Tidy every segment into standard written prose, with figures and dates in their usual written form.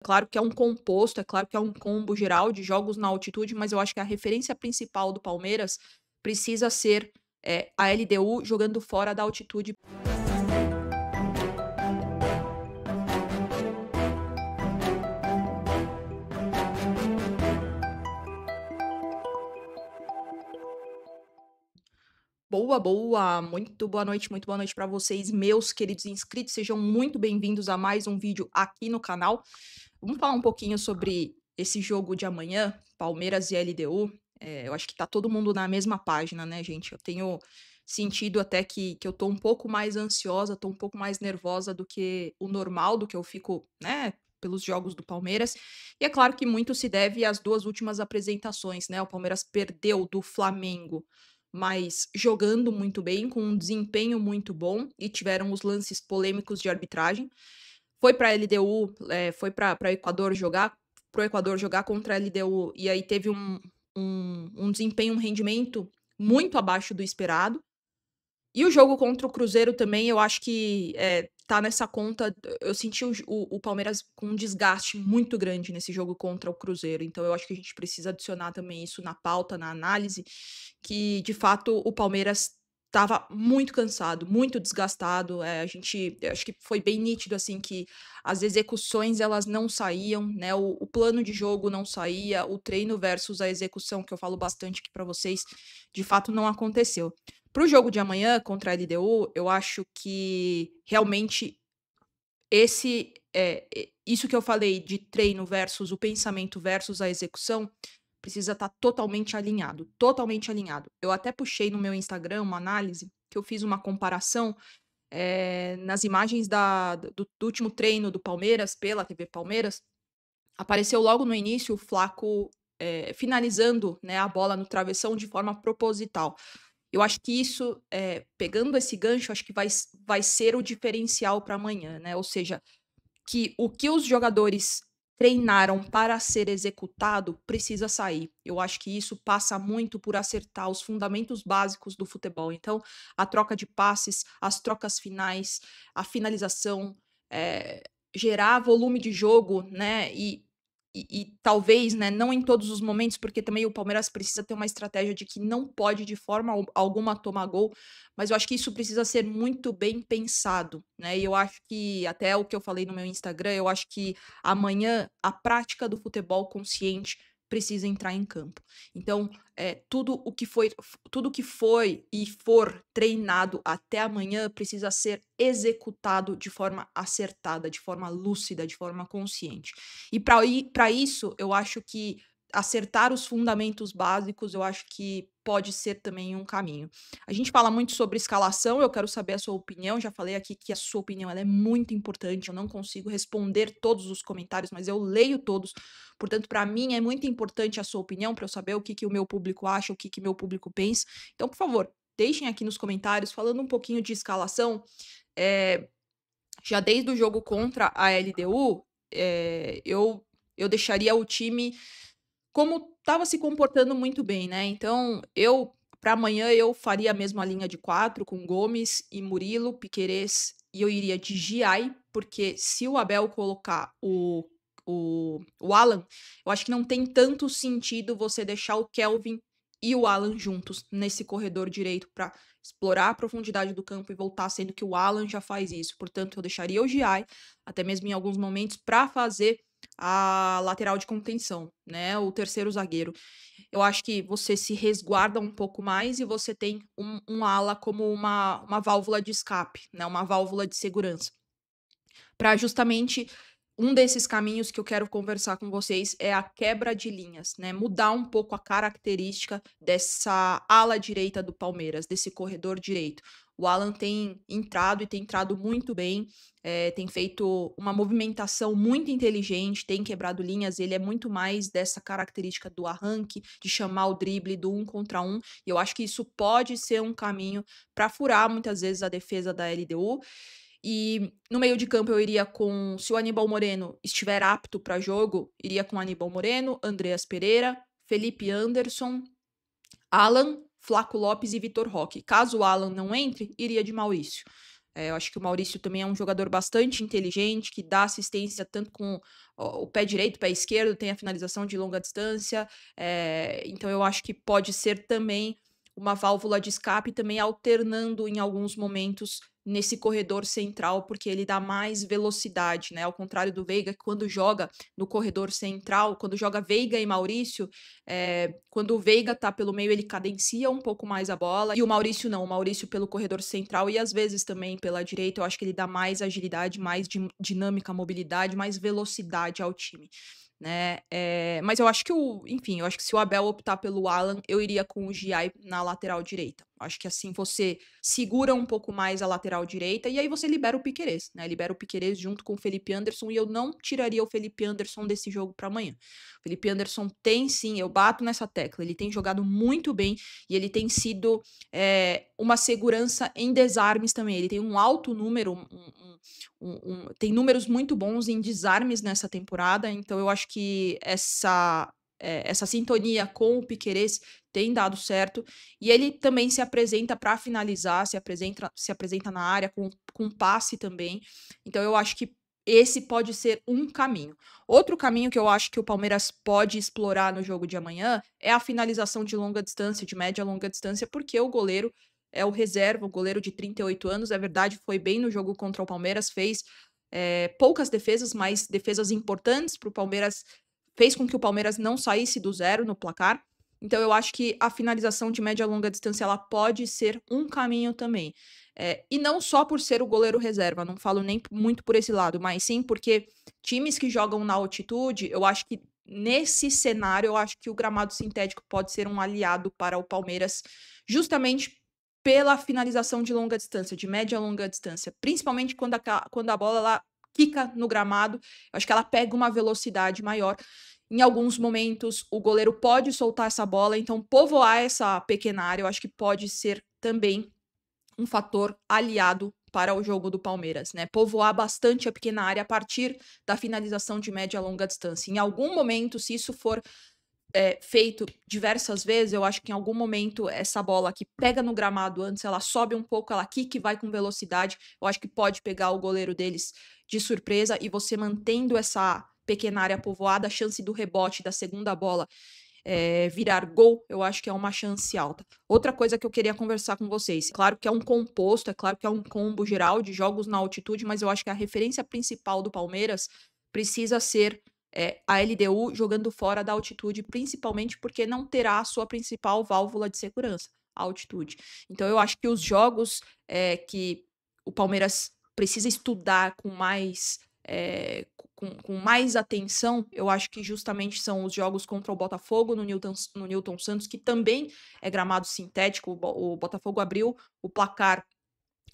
Claro que é um composto, é claro que é um combo geral de jogos na altitude, mas eu acho que a referência principal do Palmeiras precisa ser, a LDU jogando fora da altitude. Boa, boa! Muito boa noite para vocês, meus queridos inscritos. Sejam muito bem-vindos a mais um vídeo aqui no canal. Vamos falar um pouquinho sobre esse jogo de amanhã, Palmeiras e LDU. Eu acho que tá todo mundo na mesma página, né, gente? Eu tenho sentido até que eu tô um pouco mais ansiosa, tô um pouco mais nervosa do que o normal, do que eu fico, né, pelos jogos do Palmeiras. E é claro que muito se deve às duas últimas apresentações, né? O Palmeiras perdeu do Flamengo, mas jogando muito bem, com um desempenho muito bom, e tiveram os lances polêmicos de arbitragem. Foi para a LDU, foi para o Equador jogar, pro Equador jogar contra a LDU, e aí teve um desempenho, um rendimento muito abaixo do esperado. E o jogo contra o Cruzeiro também, eu acho que tá nessa conta. Eu senti o Palmeiras com um desgaste muito grande nesse jogo contra o Cruzeiro. Então, eu acho que a gente precisa adicionar também isso na pauta, na análise, que de fato o Palmeiras estava muito cansado, muito desgastado. Eu acho que foi bem nítido assim que as execuções elas não saíam, né? O plano de jogo não saía, o treino versus a execução, que eu falo bastante aqui para vocês, de fato não aconteceu. Para o jogo de amanhã contra a LDU, eu acho que realmente isso que eu falei de treino versus o pensamento versus a execução precisa estar totalmente alinhado, totalmente alinhado. Eu até puxei no meu Instagram uma análise que eu fiz uma comparação nas imagens do último treino do Palmeiras pela TV Palmeiras. Apareceu logo no início o Flaco finalizando, né, a bola no travessão de forma proposital. Eu acho que isso, pegando esse gancho, acho que vai ser o diferencial para amanhã, né? Ou seja, que o que os jogadores treinaram para ser executado precisa sair. Eu acho que isso passa muito por acertar os fundamentos básicos do futebol. Então, a troca de passes, as trocas finais, a finalização, eh, gerar volume de jogo, né? E talvez, né, não em todos os momentos, porque também o Palmeiras precisa ter uma estratégia de que não pode de forma alguma tomar gol, mas eu acho que isso precisa ser muito bem pensado, né? E eu acho que, até o que eu falei no meu Instagram, eu acho que amanhã a prática do futebol consciente precisa entrar em campo. Então, tudo que foi e for treinado até amanhã precisa ser executado de forma acertada, de forma lúcida, de forma consciente. E para isso, eu acho que acertar os fundamentos básicos, eu acho que pode ser também um caminho. A gente fala muito sobre escalação, eu quero saber a sua opinião. Já falei aqui que a sua opinião ela é muito importante. Eu não consigo responder todos os comentários, mas eu leio todos. Portanto, para mim é muito importante a sua opinião para eu saber o que, que o meu público acha, o que, que meu público pensa. Então, por favor, deixem aqui nos comentários falando um pouquinho de escalação. É, já desde o jogo contra a LDU, eu deixaria o time como estava se comportando muito bem, né? Então, para amanhã eu faria a mesma linha de quatro com Gomes e Murilo, Piquerez, e eu iria de Giai, porque se o Abel colocar o Alan, eu acho que não tem tanto sentido você deixar o Kelvin e o Alan juntos nesse corredor direito para explorar a profundidade do campo e voltar, sendo que o Alan já faz isso. Portanto, eu deixaria o Giai, até mesmo em alguns momentos, para fazer a lateral de contenção, né? O terceiro zagueiro. Eu acho que você se resguarda um pouco mais e você tem um ala como uma válvula de escape, né? Uma válvula de segurança. Para justamente um desses caminhos que eu quero conversar com vocês é a quebra de linhas, né? Mudar um pouco a característica dessa ala direita do Palmeiras, desse corredor direito. O Alan tem entrado e tem entrado muito bem, tem feito uma movimentação muito inteligente, tem quebrado linhas. Ele é muito mais dessa característica do arranque, de chamar o drible do um contra um. E eu acho que isso pode ser um caminho para furar muitas vezes a defesa da LDU. E no meio de campo eu iria com, se o Aníbal Moreno estiver apto para jogo, iria com Aníbal Moreno, Andreas Pereira, Felipe Anderson, Alan, Flaco Lopes e Vitor Roque. Caso o Alan não entre, iria de Maurício. Eu acho que o Maurício também é um jogador bastante inteligente, que dá assistência tanto com o pé direito, o pé esquerdo, tem a finalização de longa distância. Então eu acho que pode ser também uma válvula de escape, também alternando em alguns momentos nesse corredor central, porque ele dá mais velocidade, né? Ao contrário do Veiga, que quando joga no corredor central, quando joga Veiga e Maurício, quando o Veiga tá pelo meio, ele cadencia um pouco mais a bola, e o Maurício não, o Maurício pelo corredor central e às vezes também pela direita, eu acho que ele dá mais agilidade, mais dinâmica, mobilidade, mais velocidade ao time, né? Mas eu acho que enfim, eu acho que se o Abel optar pelo Alan, eu iria com o Giai na lateral direita. Acho que assim você segura um pouco mais a lateral direita e aí você libera o Piquerez, né? Libera o Piquerez junto com o Felipe Anderson e eu não tiraria o Felipe Anderson desse jogo para amanhã. O Felipe Anderson tem sim, eu bato nessa tecla, ele tem jogado muito bem e ele tem sido uma segurança em desarmes também. Ele tem um alto número, tem números muito bons em desarmes nessa temporada, então eu acho que essa sintonia com o Piquerez tem dado certo, e ele também se apresenta para finalizar, se apresenta na área com passe também, então eu acho que esse pode ser um caminho. Outro caminho que eu acho que o Palmeiras pode explorar no jogo de amanhã é a finalização de longa distância, de média a longa distância, porque o goleiro é o reserva, o goleiro de 38 anos, é verdade, foi bem no jogo contra o Palmeiras, fez poucas defesas, mas defesas importantes para o Palmeiras, fez com que o Palmeiras não saísse do zero no placar. Então eu acho que a finalização de média a longa distância ela pode ser um caminho também. E não só por ser o goleiro reserva, não falo nem muito por esse lado, mas sim porque times que jogam na altitude, eu acho que nesse cenário, eu acho que o gramado sintético pode ser um aliado para o Palmeiras, justamente pela finalização de longa distância, de média a longa distância, principalmente quando a bola ela quica no gramado, eu acho que ela pega uma velocidade maior. Em alguns momentos, o goleiro pode soltar essa bola, então povoar essa pequena área, eu acho que pode ser também um fator aliado para o jogo do Palmeiras, né? Povoar bastante a pequena área a partir da finalização de média a longa distância. Em algum momento, se isso for feito diversas vezes, eu acho que em algum momento essa bola que pega no gramado antes, ela sobe um pouco, ela quica e vai com velocidade, eu acho que pode pegar o goleiro deles de surpresa e você mantendo essa pequena área povoada, a chance do rebote da segunda bola virar gol, eu acho que é uma chance alta. Outra coisa que eu queria conversar com vocês, claro que é um composto, é claro que é um combo geral de jogos na altitude, mas eu acho que a referência principal do Palmeiras precisa ser a LDU jogando fora da altitude, principalmente porque não terá a sua principal válvula de segurança, a altitude. Então eu acho que os jogos que o Palmeiras precisa estudar com mais com mais atenção, eu acho que justamente são os jogos contra o Botafogo no Newton Santos, que também é gramado sintético. O Botafogo abriu o placar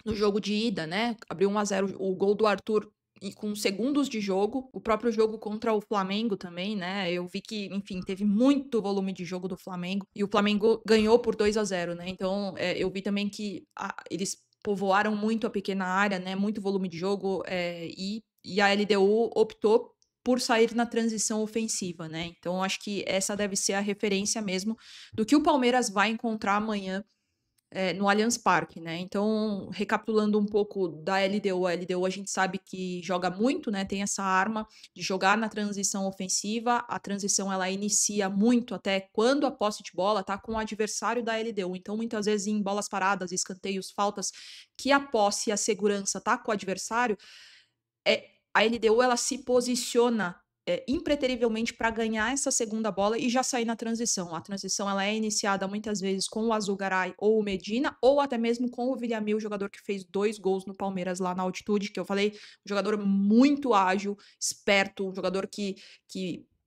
no jogo de ida, né? Abriu 1-0 o gol do Arthur e com segundos de jogo. O próprio jogo contra o Flamengo também, né? Eu vi que, enfim, teve muito volume de jogo do Flamengo e o Flamengo ganhou por 2-0, né? Então, eu vi também que eles povoaram muito a pequena área, né? Muito volume de jogo e a LDU optou por sair na transição ofensiva, né? Então, acho que essa deve ser a referência mesmo do que o Palmeiras vai encontrar amanhã no Allianz Parque, né? Então, recapitulando um pouco da LDU, a LDU a gente sabe que joga muito, né? Tem essa arma de jogar na transição ofensiva. A transição ela inicia muito até quando a posse de bola tá com o adversário da LDU. Então, muitas vezes em bolas paradas, escanteios, faltas, que a posse e a segurança tá com o adversário, a LDU ela se posiciona impreterivelmente para ganhar essa segunda bola e já sair na transição. A transição ela é iniciada muitas vezes com o Azulgaray ou o Medina, ou até mesmo com o William, o jogador que fez 2 gols no Palmeiras lá na altitude, que eu falei, um jogador muito ágil, esperto, um jogador que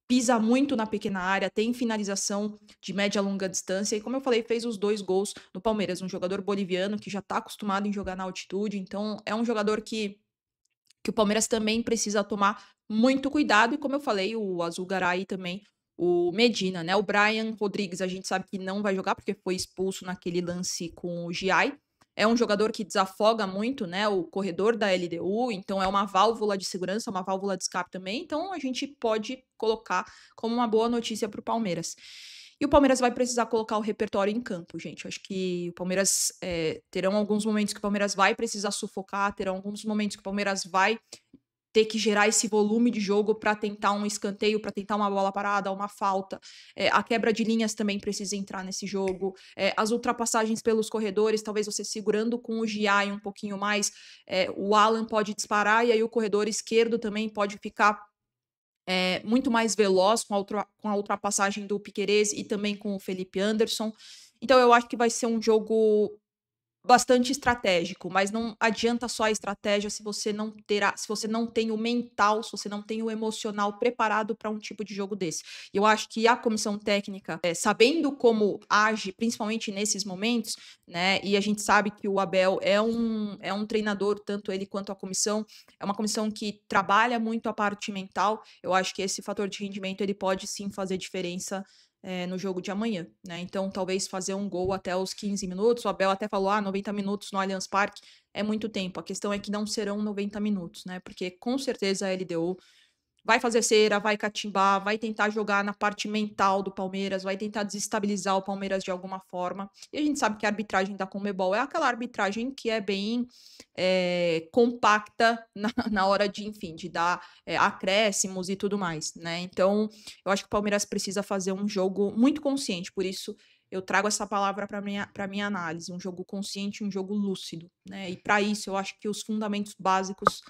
pisa muito na pequena área, tem finalização de média a longa distância, e como eu falei, fez os 2 gols no Palmeiras, um jogador boliviano que já está acostumado em jogar na altitude, então é um jogador que o Palmeiras também precisa tomar muito cuidado, e como eu falei, o Azulgaray também, o Medina, né? O Brian Rodrigues, a gente sabe que não vai jogar porque foi expulso naquele lance com o Giai. É um jogador que desafoga muito, né? O corredor da LDU, então é uma válvula de segurança, uma válvula de escape também. Então a gente pode colocar como uma boa notícia para o Palmeiras. E o Palmeiras vai precisar colocar o repertório em campo, gente. Eu acho que o Palmeiras terão alguns momentos que o Palmeiras vai precisar sufocar, terão alguns momentos que o Palmeiras vai ter que gerar esse volume de jogo para tentar um escanteio, para tentar uma bola parada, uma falta. A quebra de linhas também precisa entrar nesse jogo. As ultrapassagens pelos corredores, talvez você segurando com o Giai um pouquinho mais, o Alan pode disparar e aí o corredor esquerdo também pode ficar muito mais veloz com a ultrapassagem do Piquerez e também com o Felipe Anderson. Então eu acho que vai ser um jogo bastante estratégico, mas não adianta só a estratégia se você não tem o mental, se você não tem o emocional preparado para um tipo de jogo desse. E eu acho que a comissão técnica, sabendo como age, principalmente nesses momentos, né? E a gente sabe que o Abel é um treinador, tanto ele quanto a comissão, é uma comissão que trabalha muito a parte mental. Eu acho que esse fator de rendimento ele pode sim fazer diferença no jogo de amanhã, né? Então, talvez fazer um gol até os 15 minutos. O Abel até falou: 90 minutos no Allianz Parque é muito tempo. A questão é que não serão 90 minutos, né? Porque com certeza a LDU vai fazer cera, vai catimbar, vai tentar jogar na parte mental do Palmeiras, vai tentar desestabilizar o Palmeiras de alguma forma. E a gente sabe que a arbitragem da Conmebol é aquela arbitragem que é bem compacta na hora de, enfim, de dar acréscimos e tudo mais, né? Então, eu acho que o Palmeiras precisa fazer um jogo muito consciente, por isso eu trago essa palavra para minha análise, um jogo consciente, um jogo lúcido, né? E para isso eu acho que os fundamentos básicos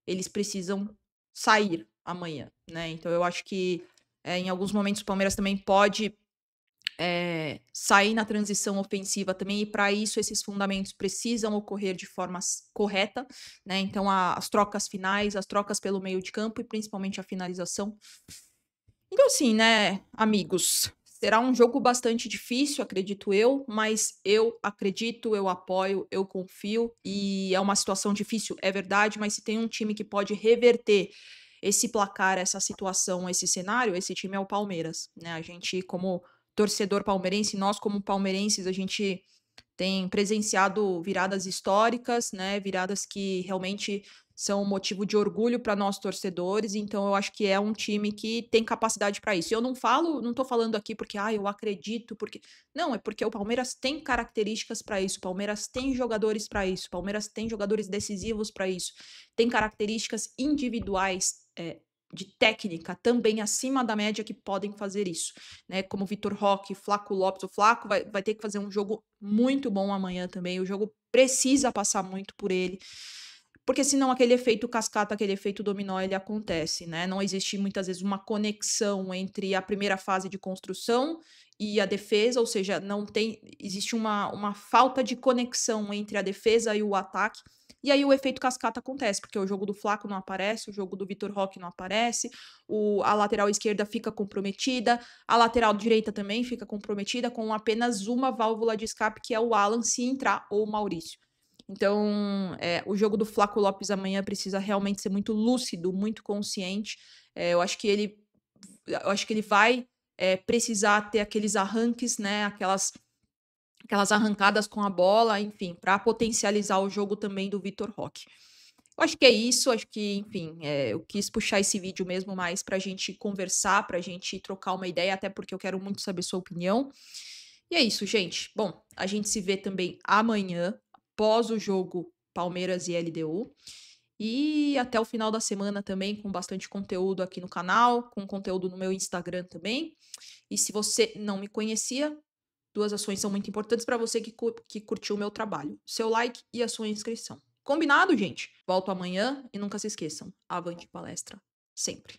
eles precisam sair amanhã, né? Então eu acho que em alguns momentos o Palmeiras também pode sair na transição ofensiva também, e para isso esses fundamentos precisam ocorrer de forma correta, né? Então as trocas finais, as trocas pelo meio de campo e principalmente a finalização. Então, assim, né, amigos, será um jogo bastante difícil, acredito eu, mas eu acredito, eu apoio, eu confio, e é uma situação difícil, é verdade, mas se tem um time que pode reverter esse placar, essa situação, esse cenário, esse time é o Palmeiras, né? A gente, como torcedor palmeirense, nós, como palmeirenses, a gente tem presenciado viradas históricas, né? Viradas que realmente são motivo de orgulho para nós torcedores, então eu acho que é um time que tem capacidade para isso. Eu não tô falando aqui porque eu acredito, porque não, é porque o Palmeiras tem características para isso, o Palmeiras tem jogadores para isso, o Palmeiras tem jogadores decisivos para isso, tem características individuais de técnica também acima da média que podem fazer isso, né? Como Vitor Roque, Flaco Lopes. O Flaco vai ter que fazer um jogo muito bom amanhã também. O jogo precisa passar muito por ele, porque senão aquele efeito cascata, aquele efeito dominó, ele acontece, né? Não existe muitas vezes uma conexão entre a primeira fase de construção e a defesa, ou seja, não tem, existe uma falta de conexão entre a defesa e o ataque. E aí o efeito cascata acontece, porque o jogo do Flaco não aparece, o jogo do Vitor Roque não aparece, a lateral esquerda fica comprometida, a lateral direita também fica comprometida com apenas uma válvula de escape, que é o Alan, se entrar, ou o Maurício. Então, o jogo do Flaco Lopes amanhã precisa realmente ser muito lúcido, muito consciente. Eu acho que ele vai precisar ter aqueles arranques, né? Aquelas arrancadas com a bola, enfim, para potencializar o jogo também do Vitor Roque. Eu acho que é isso, acho que, enfim, eu quis puxar esse vídeo mesmo mais para a gente conversar, para a gente trocar uma ideia, até porque eu quero muito saber sua opinião. E é isso, gente. Bom, a gente se vê também amanhã, após o jogo Palmeiras e LDU. E até o final da semana também, com bastante conteúdo aqui no canal, com conteúdo no meu Instagram também. E se você não me conhecia, duas ações são muito importantes para você que curtiu o meu trabalho: seu like e a sua inscrição. Combinado, gente? Volto amanhã e nunca se esqueçam: avante palestra, sempre.